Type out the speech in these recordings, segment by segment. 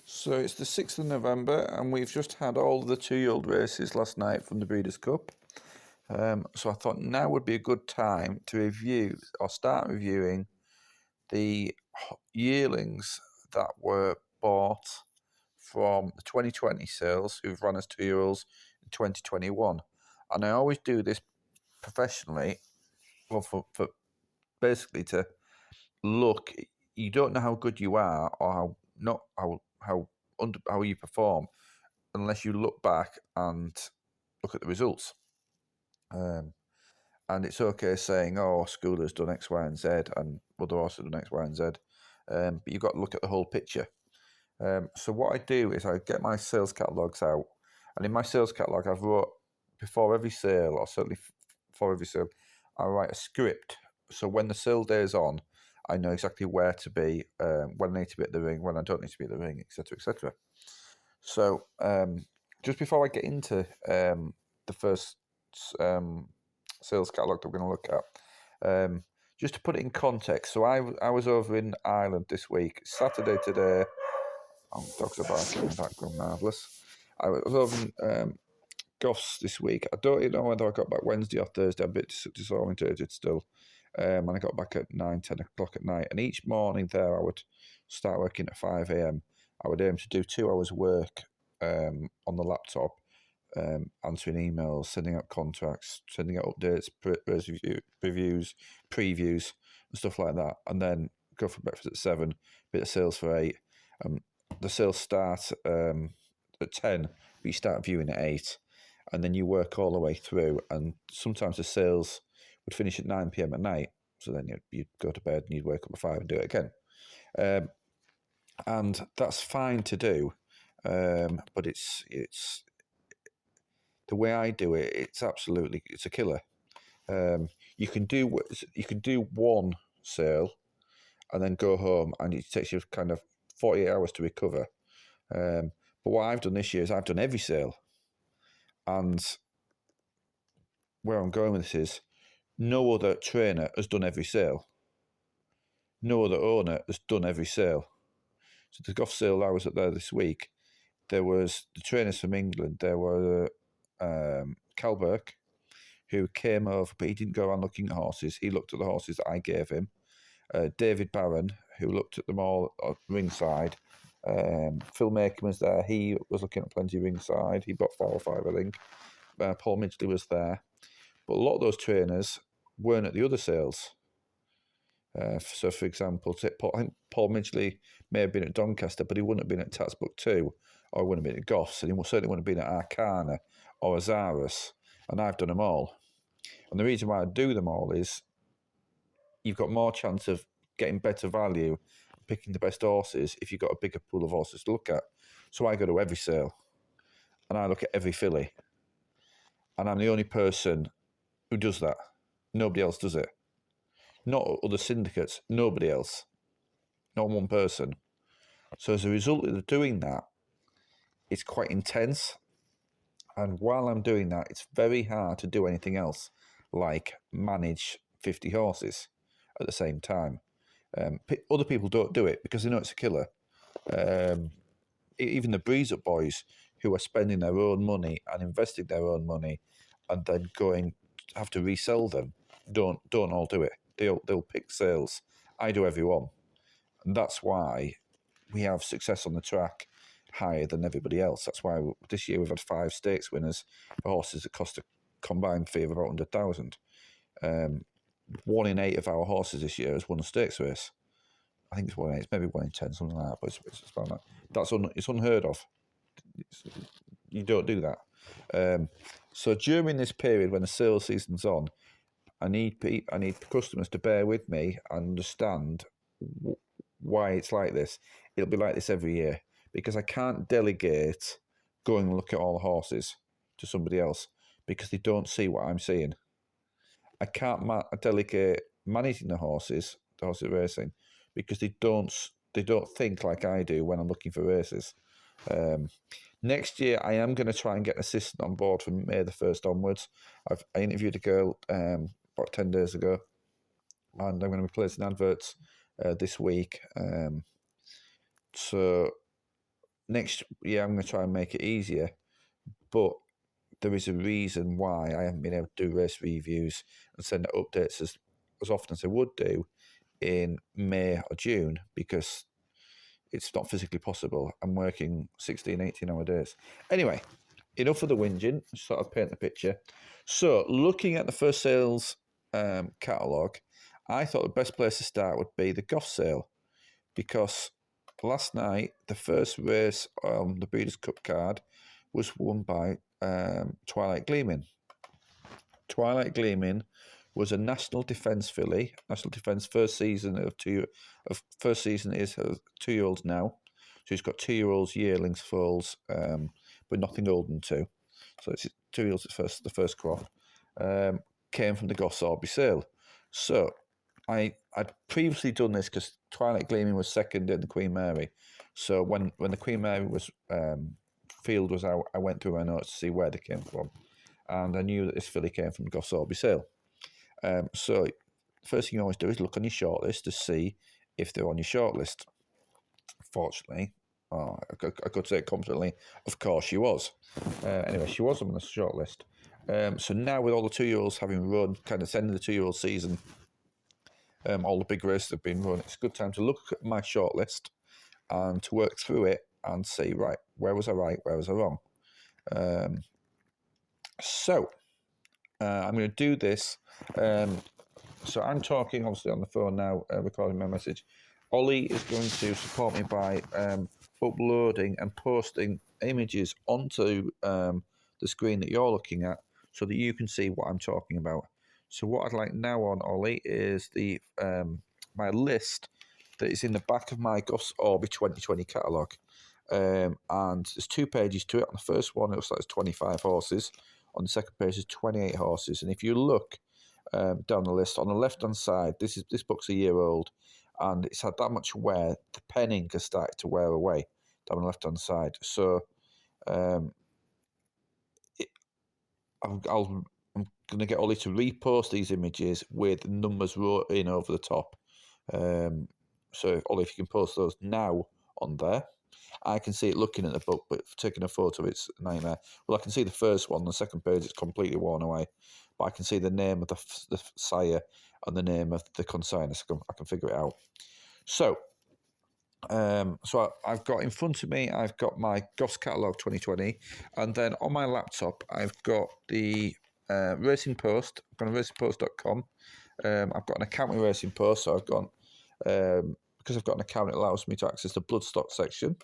So it's the 6th of November and we've just had all the 2-year-old races last night from the Breeders' Cup. So I thought now would be a good time to review or start reviewing the yearlings that were bought from the 2020 sales who've run as 2-year-olds in 2021. And I always do this professionally, well, for basically to look. You don't know how good you are or how you perform unless you look back and look at the results. And it's okay saying, oh, Schooler's done X, Y, and Z, and other horses have done X, Y, and Z. But you've got to look at the whole picture. So what I do is I get my sales catalogues out, and in my sales catalogue, I've wrote before every sale, or certainly before every sale, I write a script. So when the sale day is on, I know exactly where to be, when I need to be at the ring, when I don't need to be at the ring, etc., etc. So just before I get into the first sales catalogue that we're going to look at, just to put it in context, so I was over in Ireland this week, Saturday today. Oh, dogs are barking in the background, marvellous. I was over in Goffs this week. I don't even know whether I got back Wednesday or Thursday. I'm a bit disorientated still. And I got back at 9, 10 o'clock at night. And each morning there, I would start working at 5 a.m. I would aim to do 2 hours work on the laptop, answering emails, sending out contracts, sending out updates, reviews, previews, and stuff like that. And then go for breakfast at 7, bit of sales for 8. The sales start at 10, but you start viewing at 8. And then you work all the way through. And sometimes the sales would finish at 9 p.m. at night. So then you'd go to bed and you'd wake up at 5 and do it again. And that's fine to do. But it's the way I do it, it's a killer. You can do one sale and then go home, and it takes you kind of 48 hours to recover. But what I've done this year is I've done every sale. And where I'm going with this is no other trainer has done every sale. No other owner has done every sale. So the Goffs Sale I was at there this week, there was the trainers from England. There were Calberg, who came over, but he didn't go around looking at horses. He looked at the horses that I gave him. David Barron, who looked at them all ringside. Phil Makin was there. He was looking at plenty ringside. He bought 4 or 5, I think. Paul Midgley was there. But a lot of those trainers weren't at the other sales. So, for example, I think Paul Midgley may have been at Doncaster, but he wouldn't have been at Tatsbook 2, or he wouldn't have been at Goffs, and he certainly wouldn't have been at Arcana or Azaris, and I've done them all. And the reason why I do them all is you've got more chance of getting better value, picking the best horses if you've got a bigger pool of horses to look at. So I go to every sale, and I look at every filly, and I'm the only person who does that. Nobody else does it. Not other syndicates, nobody else. Not one person. So as a result of doing that, it's quite intense. And while I'm doing that, it's very hard to do anything else, like manage 50 horses at the same time. Other people don't do it because they know it's a killer. Even the Breeze Up boys, who are spending their own money and investing their own money and then have to resell them, don't all do it. They'll pick sales. I do every one. And that's why we have success on the track higher than everybody else. That's why this year we've had 5 stakes winners for horses that cost a combined fee of about 100,000. 1 in 8 of our horses this year has won a stakes race. I think it's 1 in 8, it's maybe 1 in 10, something like that, but it's about that. It's unheard of. You don't do that. So during this period when the sales season's on, I need customers to bear with me and understand why it's like this. It'll be like this every year because I can't delegate going and look at all the horses to somebody else because they don't see what I'm seeing. I can't delegate managing the horses racing, because they don't think like I do when I'm looking for races. Next year, I am going to try and get an assistant on board from May the 1st onwards. I interviewed a girl about 10 days ago, and I'm going to be placing adverts this week. So next year I'm going to try and make it easier, but there is a reason why I haven't been able to do race reviews and send out updates as often as I would do in May or June, because it's not physically possible. I'm working 16, 18-hour days. Anyway, enough of the whinging, sort of paint the picture. So, looking at the first sales catalogue, I thought the best place to start would be the Goffs Sale, because last night, the first race on the Breeders' Cup card was won by Twilight Gleaming. Twilight Gleaming was a National Defence filly. National Defence first season first season is 2-year-olds now. So he's got 2-year-olds, yearlings, foals, but nothing older than 2. So it's 2-year-olds the first crop. Came from the Goffs Orby Sale. So I'd previously done this because Twilight Gleaming was second in the Queen Mary. So when the Queen Mary was field was out, I went through my notes to see where they came from, and I knew that this filly came from the Goffs Orby Sale. So first thing you always do is look on your shortlist to see if they're on your shortlist. Fortunately, I could say confidently, of course she was. Anyway, she was on the shortlist. So now with all the 2-year-olds having run, kind of ending the 2-year-old season, all the big races have been run, it's a good time to look at my shortlist and to work through it and see, right, where was I right, where was I wrong? So I'm going to do this. So I'm talking obviously on the phone now, recording my message. Ollie is going to support me by uploading and posting images onto the screen that you're looking at so that you can see what I'm talking about. So what I'd like now on, Ollie, is the my list that is in the back of my Goffs Orby 2020 catalogue. And there's 2 pages to it. On the first one, it looks like there's 25 horses. On the second page, there's 28 horses. And if you look down the list, on the left-hand side, this book's a year old, and it's had that much wear, the pen ink has started to wear away down the left-hand side. So I'm going to get Ollie to repost these images with numbers wrote in over the top. So Ollie, if you can post those now on there. I can see it looking at the book, but taking a photo, it's a nightmare. Well, I can see the first one, the second page, it's completely worn away. But I can see the name of the sire and the name of the consignor, so I can figure it out. So, I've got in front of me, I've got my Goffs Catalogue 2020, and then on my laptop, I've got the Racing Post. I've gone to racingpost.com. I've got an account with Racing Post, so I've gone, because I've got an account, it allows me to access the bloodstock section,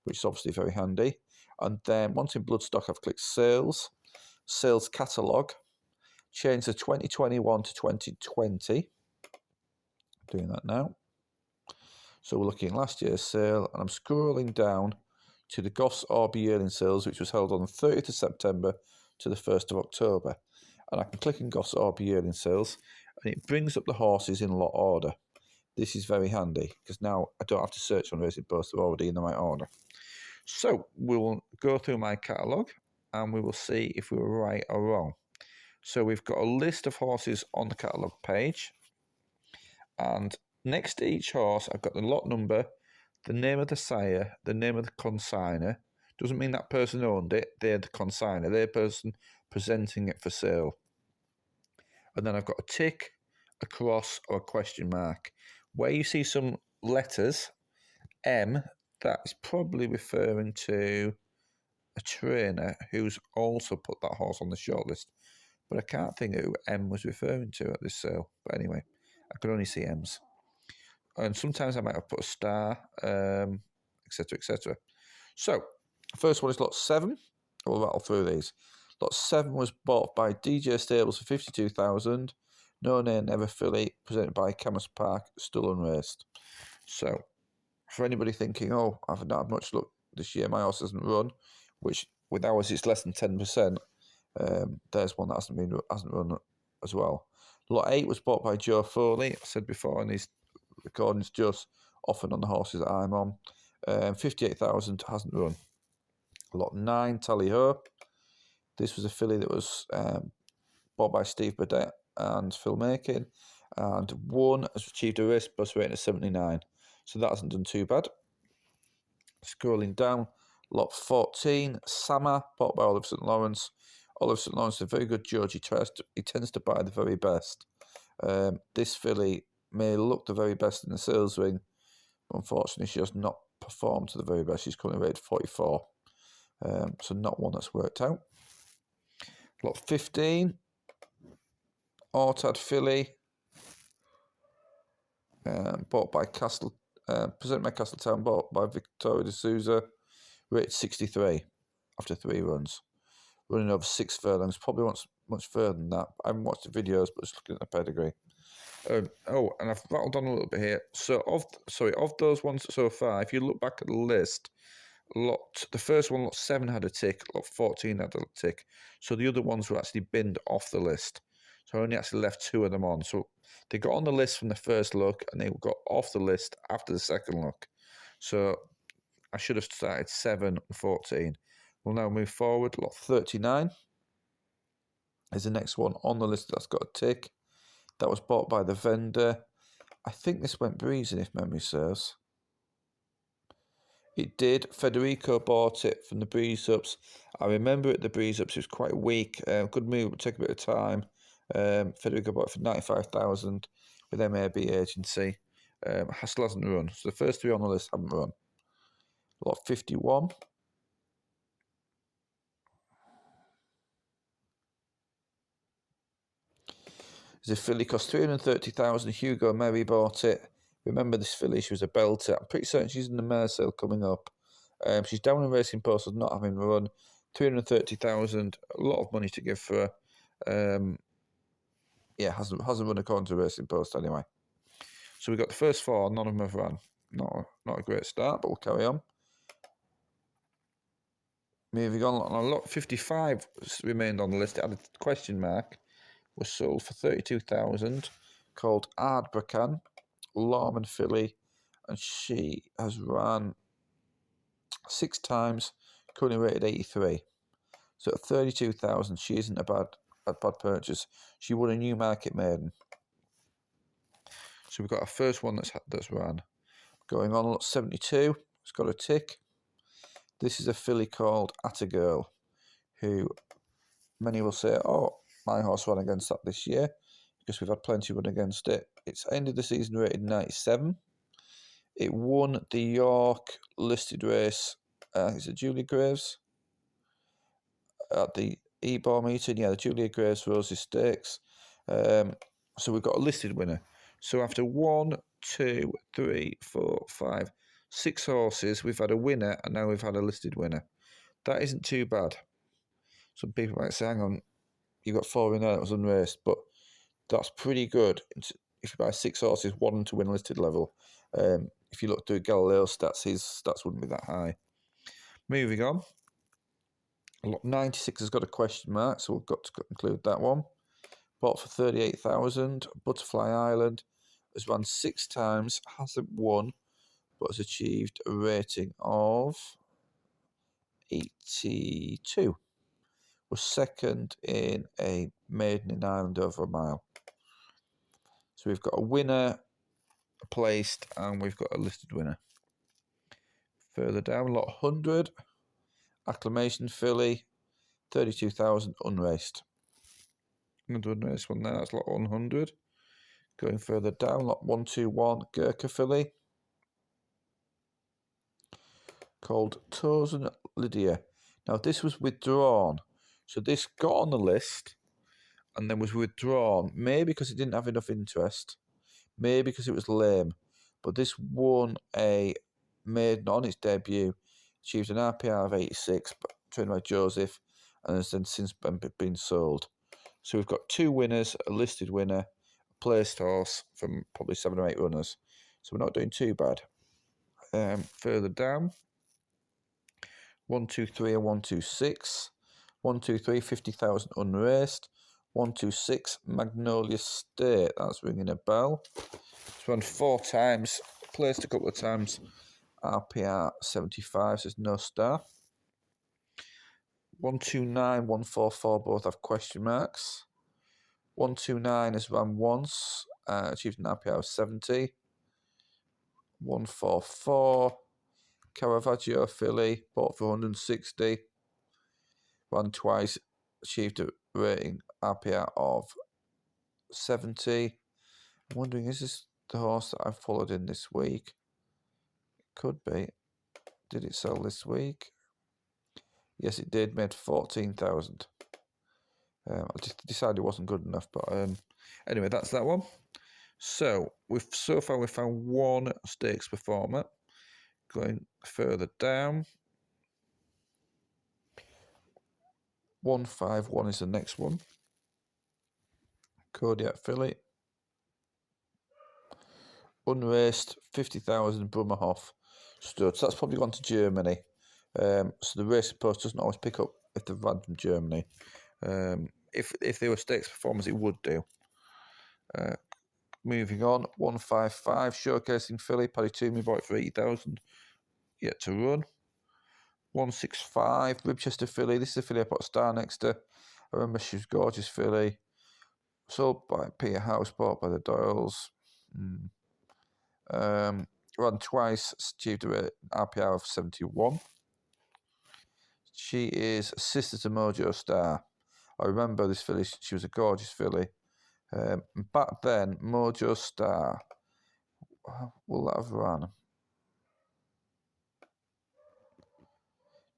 which is obviously very handy. And then once in bloodstock, I've clicked Sales Catalogue, change the 2021 to 2020. I'm doing that now. So we're looking at last year's sale, and I'm scrolling down to the Goffs Orby yearling sales, which was held on the 30th of September to the 1st of October. And I can click on Goffs Orby yearling sales, and it brings up the horses in lot order. This is very handy, because now I don't have to search on Racing Post, they're already in the right order. So we will go through my catalogue, and we will see if we were right or wrong. So we've got a list of horses on the catalogue page, and next to each horse, I've got the lot number, the name of the sire, the name of the consignor. Doesn't mean that person owned it, they're the consignor, they're the person presenting it for sale. And then I've got a tick, a cross, or a question mark. Where you see some letters, M, that is probably referring to a trainer who's also put that horse on the shortlist. But I can't think who M was referring to at this sale. But anyway, I can only see M's. And sometimes I might have put a star, etc., etc. So, first one is lot 7. We'll rattle through these. Lot 7 was bought by DJ Stables for $52,000. No Name Never Filly, presented by Camus Park, still unraced. So, for anybody thinking, oh, I've not had much luck this year, my horse hasn't run, which with ours it's less than 10%. There's one that hasn't run as well. Lot 8 was bought by Joe Foley. I said before in these recordings, just often on the horses that I'm on. 58,000 hasn't run. Lot 9, Tally Ho. This was a filly that was bought by Steve Burdett and Phil Makin, and won, has achieved a race bus rating of 79. So that hasn't done too bad. Scrolling down, lot 14, Sama, bought by Oliver St. Lawrence. Oliver St. Lawrence is a very good judge. He tends to buy the very best. This filly may look the very best in the sales ring. Unfortunately, she has not performed to the very best. She's currently rated 44. So not one that's worked out. Lot 15, Ortad filly, bought by presented by Castletown, bought by Victoria de Souza, rated 63 after 3 runs. Running over 6 furlongs, probably wants much further than that. I haven't watched the videos, but just looking at the pedigree. And I've rattled on a little bit here. So of those ones so far, if you look back at the list, the first one, lot 7 had a tick, lot 14 had a tick. So the other ones were actually binned off the list. So I only actually left 2 of them on. So they got on the list from the first look, and they got off the list after the second look. So I should have started 7 and 14. We'll now move forward. Lot 39 is the next one on the list that's got a tick. That was bought by the vendor. I think this went breezing, if memory serves. It did. Federico bought it from the breeze ups. I remember at the breeze ups, it was quite weak. Good move, would take a bit of time. Federico bought it for 95,000 with MAB agency. Still hasn't run. So the first 3 on the list haven't run. Lot 51. The filly cost 330,000. Hugo Mary bought it. Remember this filly? She was a belter. I'm pretty certain she's in the mare sale coming up. She's down in Racing Post, not having run. 330,000. A lot of money to give for her. Hasn't run according to Racing Post anyway. So we got the first 4. None of them have run. Not a great start, but we'll carry on. Moving on, lot 55 remained on the list. It had a question mark. Was sold for 32,000, called Ardbrakan, Lorman filly, and she has ran 6 times, currently rated 83. So at 32,000, she isn't a bad purchase. She won a Newmarket maiden. So we've got our first one that's ran. Going on, lot 72, it's got a tick. This is a filly called Attagirl, who many will say, oh, my horse ran against that this year, because we've had plenty run against it. It's ended the season rated 97. It won the York listed race, is it Julia Graves? At the E-Bar meeting, yeah, the Julia Graves Roses Stakes. So we've got a listed winner. So after 1, 2, 3, 4, 5, 6 horses, we've had a winner, and now we've had a listed winner. That isn't too bad. Some people might say, hang on, you got 4 in there that was unraced, but that's pretty good. If you buy 6 horses, 1 to win listed level. If you look through Galileo's stats, his stats wouldn't be that high. Moving on. Lot 96 has got a question mark, so we've got to include that one. Bought for 38,000. Butterfly Island has run 6 times, hasn't won, but has achieved a rating of 82. Was second in a maiden in Ireland over a mile. So we've got a winner placed, and we've got a listed winner. Further down, lot 100, Acclamation filly, 32,000 unraced. Another unraced one there, that's lot 100. Going further down, lot 121, Gurkha filly, called Tozen Lydia. Now this was withdrawn, so this got on the list and then was withdrawn, maybe because it didn't have enough interest, maybe because it was lame, but this won a maiden on its debut, achieved an RPR of 86, trained by Joseph, and has then since been sold. So we've got 2 winners, a listed winner, a placed horse from probably 7 or 8 runners. So we're not doing too bad. Further down, 1, 2, 3 and 1, 2, 6. 1, 2, 3, 50,000 unraced. 1, 2, 6, Magnolia State. That's ringing a bell. It's run 4 times, placed a couple of times. RPR 75, so there's no star. 129, 144 both have question marks. 129 has run once, achieved an RPR of 70. 144, Caravaggio filly, bought for 160. Ran twice, achieved a rating RPR of 70. I'm wondering, is this the horse that I followed in this week? It could be. Did it sell this week? Yes, it did. Made 14,000. I just decided it wasn't good enough, but anyway, that's that one. So so far we've found one stakes performer. Going further down, 151 is the next one. Kodiak filly, unraced, 50,000 Brummerhof stud. So that's probably gone to Germany. So the racing post doesn't always pick up if they've run from Germany. If they were stakes performers, it would do. Moving on, 155, showcasing filly. Paddy Toomey bought it for 80,000. Yet to run. 165, Ribchester filly. This is a filly I put a star next to. I remember she was gorgeous filly. Sold by Peter House, bought by the Doyles. Ran twice, achieved an RPR of 71. She is a sister to Mojo Star. I remember this filly, she was a gorgeous filly. Back then, Mojo Star, will that have run?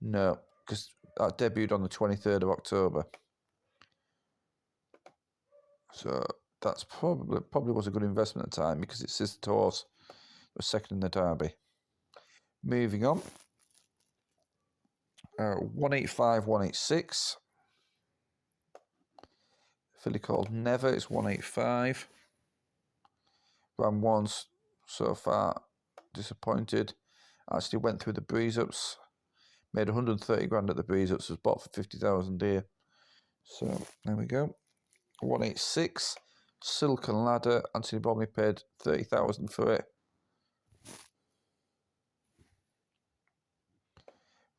No, because that debuted on the 23rd of October. So that's probably was a good investment at the time because it's sister horse was second in the Derby. Moving on, 185, 186. Filly called Never, it's 185. Ran once so far, disappointed. Actually went through the breeze ups, made 130 grand at the breeze ups, was bought for 50,000 here. So there we go. 186, Silken Ladder. Anthony Bromley paid 30,000 for it.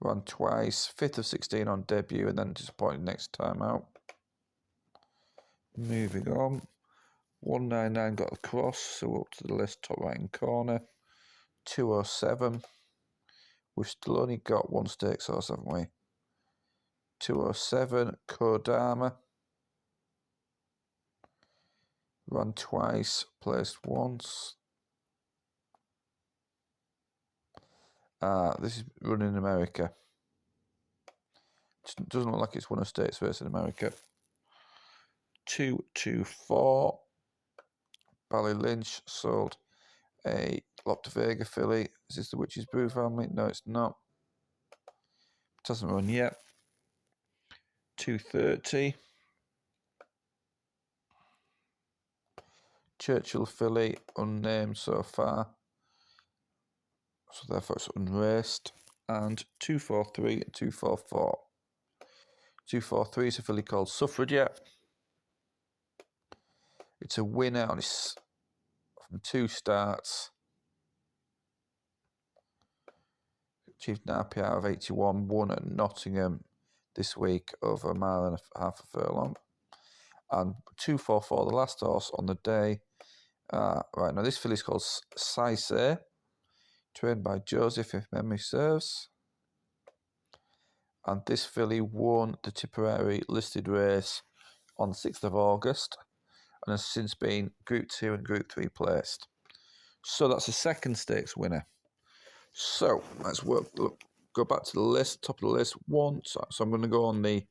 Ran twice, 5th of 16 on debut, and then disappointed next time out. Moving on, 199 got the cross, so we're up to the list, top right hand corner. 207. We've still only got one stakes horse, haven't we? 207, Kodama. Ran twice, placed once. This is run in America. It doesn't look like it's won a stakes race in America. 224. Bally Lynch sold a Lop de Vega filly. Is this the Witch's Brew family? No, it's not. It hasn't run yet. 230. Churchill filly, unnamed so far. So therefore it's unraced. And 243 and 244. 243 is a filly called Suffragette. It's a winner on its from 2 starts. Achieved an RPR of 81. Won at Nottingham this week over a mile and a half a furlong. And 244, the last horse on the day. Right, now this filly's called Saise, trained by Joseph, if memory serves. And this filly won the Tipperary listed race on the 6th of August and has since been Group 2 and Group 3 placed. So that's the second stakes winner. So let's go back to the list, top of the list. So I'm going to go on the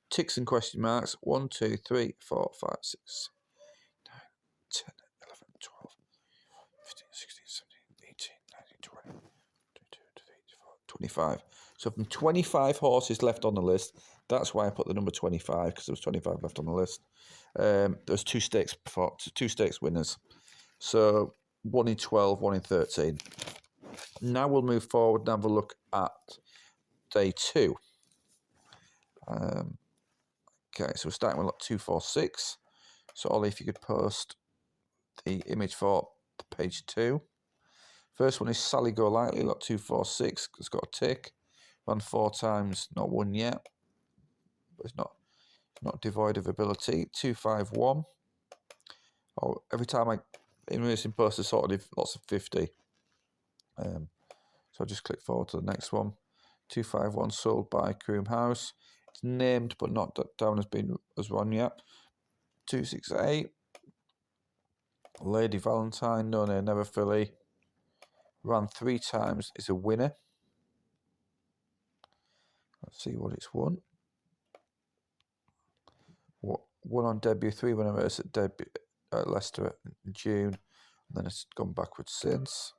ticks and question marks. 1, 2, 3, 4, 5, 6, 9, 10, 11, 12, 15, 16, 17, 18, 19, 20, 22, 23, 24, 25. So from 25 horses left on the list, that's why I put the number 25, because there was 25 left on the list. There's two stakes winners. So 1 in 12, 1 in 13. Now we'll move forward and have a look at day 2. Okay, so we're starting with lot 246. So Ollie, if you could post the image for page 2. First one is Sally Go Lightly, lot 246. It's got a tick. Run 4 times, not won yet. But it's not devoid of ability. 251. Every time in racing posters, sort of lots of 50. So So I'll just click forward to the next one. 251 sold by Croom House. It's named but not down as run yet. 268. Lady Valentine, no name, never filly. Ran 3 times. It's a winner. Let's see what it's won. Won on debut, 3 winner race at debut at Leicester in June, and then it's gone backwards since.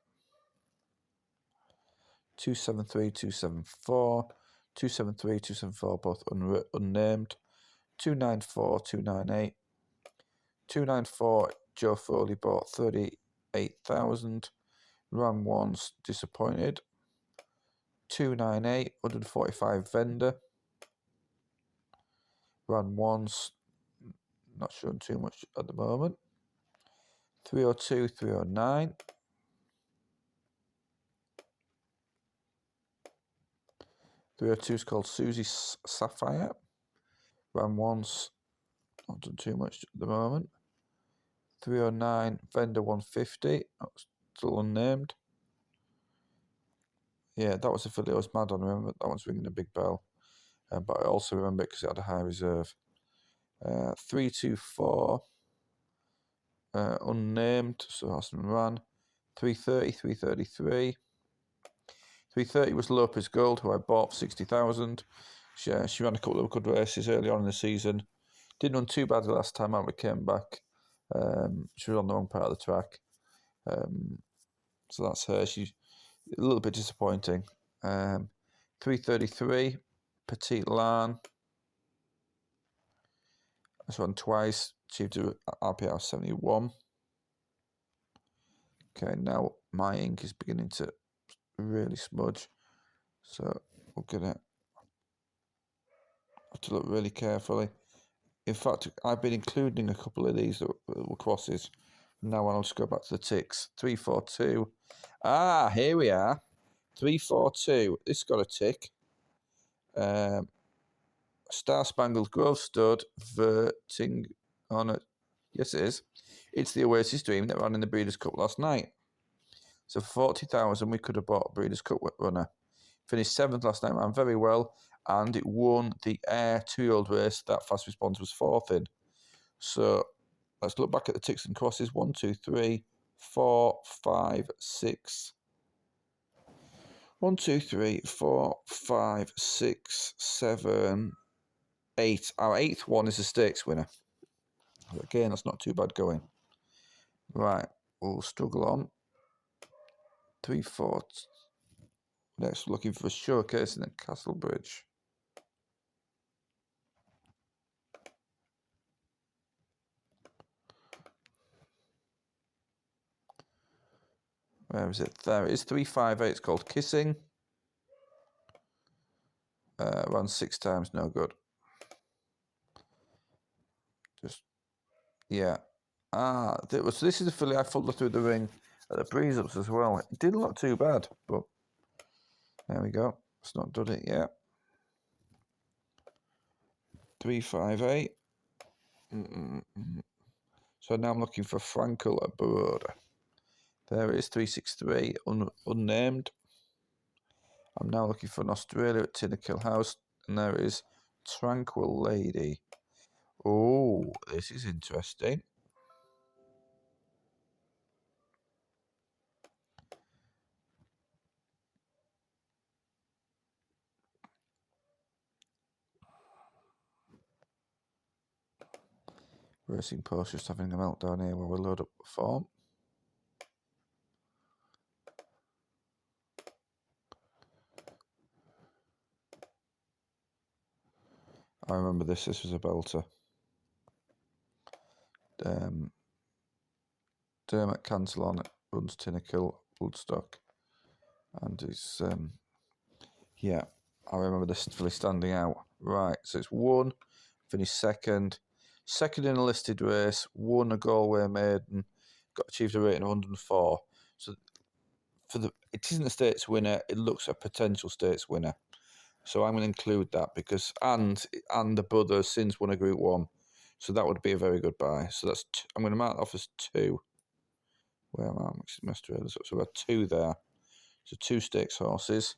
273, 274, 273, 274, both unnamed. 294, 298, 294. Joe Foley bought 38,000. Ran once, disappointed. 298, 145 vendor. Ran once, not showing too much at the moment. 302, 309. 302 is called Susie Sapphire. Ran once, not done too much at the moment. 309, vendor 150, still unnamed. Yeah, that was a filly I was mad on. I remember that one's ringing a big bell. But I also remember it because it had a high reserve. 324, unnamed, so Austin ran. 330, 333. 330 was Lopez Gold, who I bought for 60,000. She ran a couple of good races early on in the season. Didn't run too bad the last time out we came back. She was on the wrong part of the track. So that's her. She's a little bit disappointing. 333, Petite Lan. That's run twice. Achieved a RPR 71. Okay, now my ink is beginning to really smudge. So we're going to have to look really carefully. In fact, I've been including a couple of these that were crosses. Now I'll just go back to the ticks. 342. Ah, here we are. 342. This got a tick. Star Spangled Grove Stud, Verting on it. Yes, it is. It's the Oasis Dream that ran in the Breeders' Cup last night. So for 40,000, we could have bought a Breeders' Cup runner. Finished 7th last night, ran very well, and it won the Air 2-year-old race that Fast Response was 4th in. So let's look back at the ticks and crosses. 1, 2, 3, 4, 5, 6. 1, 2, 3, 4, 5, 6, 7, 8. Our 8th one is a stakes winner. Again, that's not too bad going. Right, we'll struggle on. 3, 4. Next, looking for a showcase in the Castle Bridge. Where is it? There it is. 358. It's called Kissing. Run 6 times, no good. Just, yeah. This is a filly I followed through the ring at the Breeze-Ups as well. It didn't look too bad, but there we go. It's not done it yet. 358. So now I'm looking for Frankel at Baroda. There it is, 363, unnamed. I'm now looking for an Australia at Tinnakill House, and there is Tranquil Lady. Oh, this is interesting. Racing Post just having a meltdown here while we load up the form. I remember this was a belter. Dermot Cantillon runs Tinnakill Bloodstock, and he's yeah, I remember this fully standing out. Right, so it's won, finished second in a listed race, won a Galway maiden, achieved a rating of 104. So it isn't a stakes winner, it looks a potential stakes winner. So I'm going to include that because and the brother since won a Group 1. So that would be a very good buy. So that's I'm going to mark that off as 2. Where am I? My Australia. So we've got 2 there. So 2 stakes horses.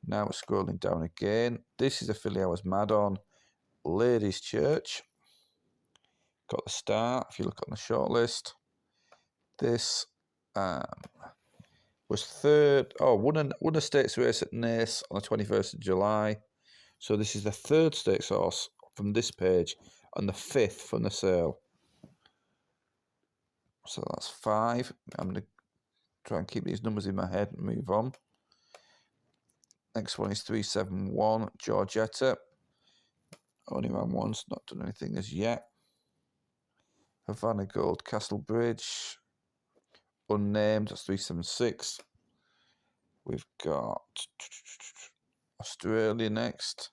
Now we're scrolling down again. This is a filly I was mad on. Ladies Church. Got the start, if you look on the shortlist. This was third. Oh, won a stakes race at Naas on the 21st of July. So this is the third stakes horse from this page and the 5th from the sale. So that's 5. I'm going to try and keep these numbers in my head and move on. Next one is 371, Georgetta. Only ran once, not done anything as yet. Havana Gold, Castle Bridge. Unnamed, that's 376. We've got Australia next.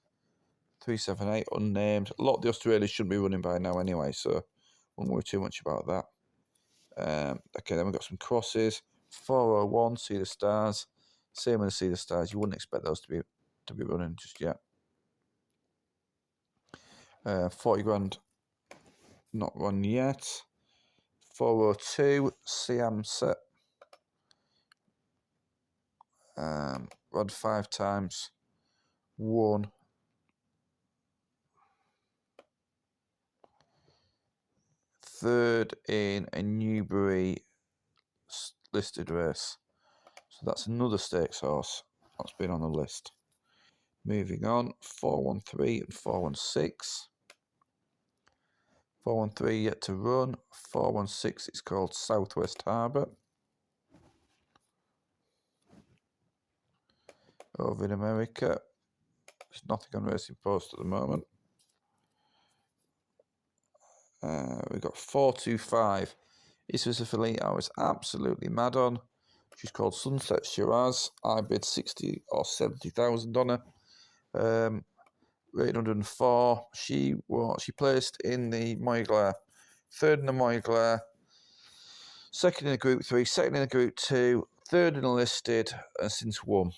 378, unnamed. A lot of the Australians shouldn't be running by now anyway, so won't worry too much about that. Okay, then we've got some crosses. 401, See the Stars. Same as See the Stars. You wouldn't expect those to be running just yet. 40 grand, not run yet. 402, Siam Set. Run 5 times. Won. Third in a Newbury listed race. So that's another stakes horse that's been on the list. Moving on, 413 and 416. 413 yet to run. 416 is called Southwest Harbour. Over in America, there's nothing on Racing Post at the moment. We've got 425. This was a filly I was absolutely mad on. She's called Sunset Shiraz. I bid 60 or 70,000 on her. Rated 104. She placed in the Moyglare, third in the Moyglare, second in the Group 3, second in the Group 2, third in the listed, and since won.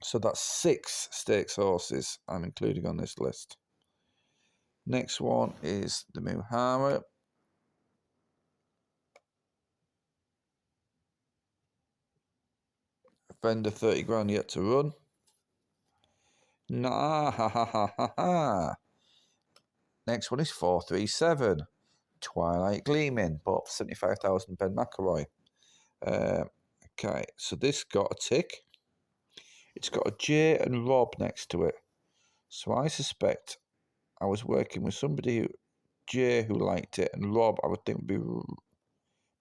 So that's 6 stakes horses I'm including on this list. Next one is the Muhara. Vendor 30 grand yet to run. Nah, ha ha ha ha ha. Next one is 437. Twilight Gleaming, bought for 75,000 Ben McElroy. Okay, so this got a tick. It's got a J and Rob next to it. So I suspect I was working with somebody, J, who liked it, and Rob, I would think would be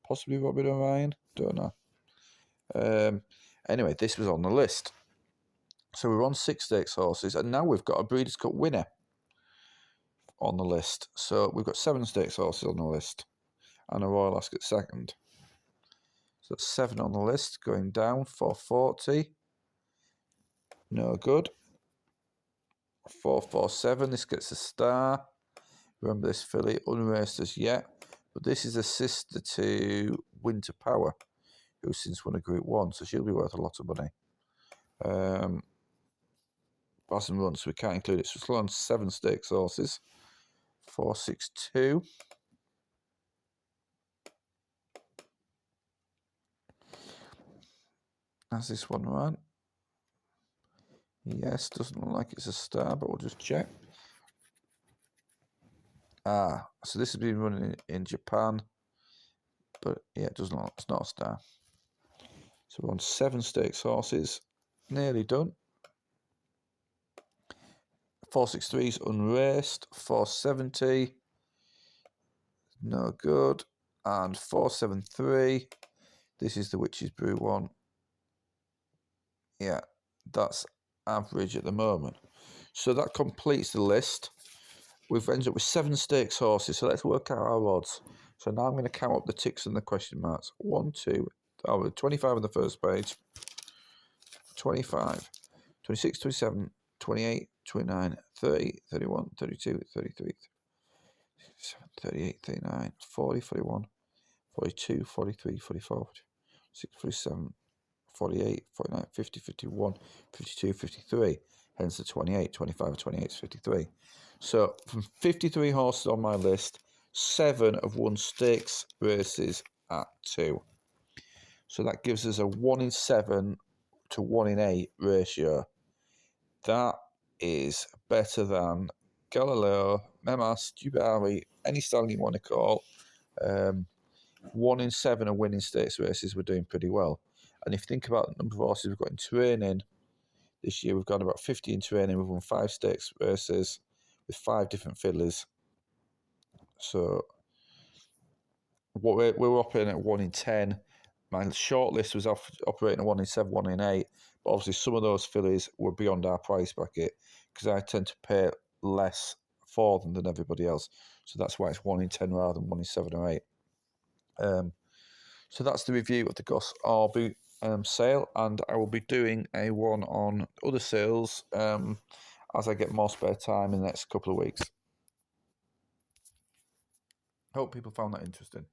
possibly Robin O'Ryan. Don't know. Anyway, this was on the list. So we're on 6 stakes horses, and now we've got a Breeders' Cup winner on the list. So we've got 7 stakes horses on the list, and a Royal Ascot second. So that's 7 on the list, going down. 440. No good. 447, this gets a star. Remember this filly, unraced as yet, but this is a sister to Winter Power, who's since won a Group 1, so she'll be worth a lot of money. Hasn't run, so we can't include it. So it's on 7 stakes horses. 462. Has this one run? Yes, doesn't look like it's a star, but we'll just check. So this has been running in Japan, but yeah, it doesn't look, it's not a star. So we're on 7 stakes horses, nearly done. 463 is unraced. 470, no good. And 473, this is the Witch's Brew one. Yeah, that's average at the moment. So that completes the list. We've ended up with 7 stakes horses, so let's work out our odds. So now I'm going to count up the ticks and the question marks. 1, 2, 25 on the first page. 25, 26, 27, 28, 29, 30, 31, 32, 33, 38, 39, 40, 41, 42, 43, 44, 46, 47, 48, 49, 50, 51, 52, 53. Hence the 28, 25, 28 is 53. So from 53 horses on my list, 7 have won stakes races at 2. So that gives us a 1 in 7 to 1 in 8 ratio. That is better than Galileo, Memas, Dubarry, any stallion you want to call. 1 in 7 of winning stakes races, we're doing pretty well. And if you think about the number of horses we've got in training this year, we've got about 50 in training. We've won 5 stakes races with 5 different fiddlers. So what we're operating at 1 in 10. My short list was operating at 1 in 7, 1 in 8. But obviously, some of those fillies were beyond our price bracket because I tend to pay less for them than everybody else. So that's why it's 1 in 10 rather than 1 in 7 or 8. So that's the review of the Goffs Orby sale, and I will be doing a one on other sales as I get more spare time in the next couple of weeks. Hope people found that interesting.